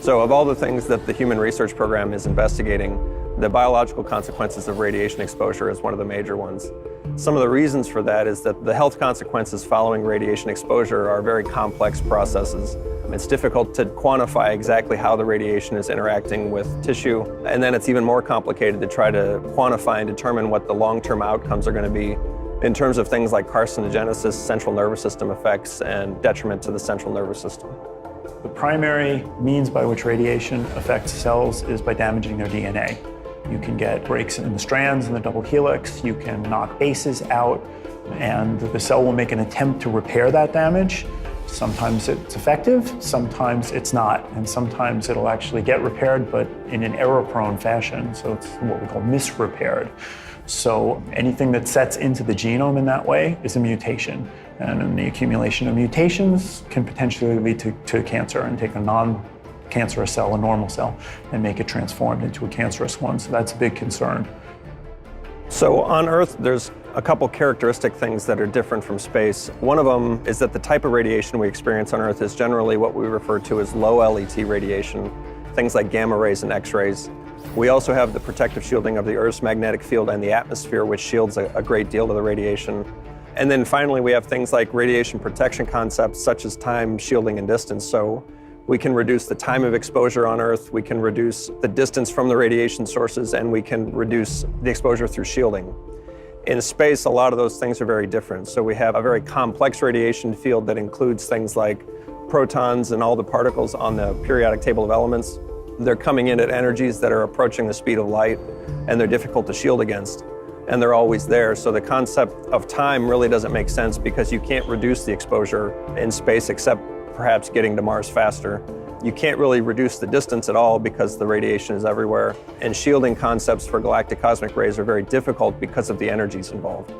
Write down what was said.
So of all the things that the Human Research Program is investigating, the biological consequences of radiation exposure is one of the major ones. Some of the reasons for that is that the health consequences following radiation exposure are very complex processes. It's difficult to quantify exactly how the radiation is interacting with tissue, and then it's even more complicated to try to quantify and determine what the long-term outcomes are going to be in terms of things like carcinogenesis, central nervous system effects, and detriment to the central nervous system. The primary means by which radiation affects cells is by damaging their DNA. You can get breaks in the strands in the double helix, you can knock bases out, and the cell will make an attempt to repair that damage. Sometimes it's effective, sometimes it's not, and sometimes it'll actually get repaired, but in an error-prone fashion, so it's what we call misrepaired. So anything that sets into the genome in that way is a mutation, and the accumulation of mutations can potentially lead to cancer and take a non-cancerous cell, a normal cell, and make it transformed into a cancerous one, so that's a big concern. So on Earth, there's a couple characteristic things that are different from space. One of them is that the type of radiation we experience on Earth is generally what we refer to as low LET radiation, things like gamma rays and X-rays. We also have the protective shielding of the Earth's magnetic field and the atmosphere, which shields a great deal of the radiation. And then finally, we have things like radiation protection concepts such as time, shielding, and distance. So we can reduce the time of exposure on Earth, we can reduce the distance from the radiation sources, and we can reduce the exposure through shielding. In space, a lot of those things are very different. So we have a very complex radiation field that includes things like protons and all the particles on the periodic table of elements. They're coming in at energies that are approaching the speed of light, and they're difficult to shield against, and they're always there. So the concept of time really doesn't make sense because you can't reduce the exposure in space except perhaps getting to Mars faster. You can't really reduce the distance at all because the radiation is everywhere. And shielding concepts for galactic cosmic rays are very difficult because of the energies involved.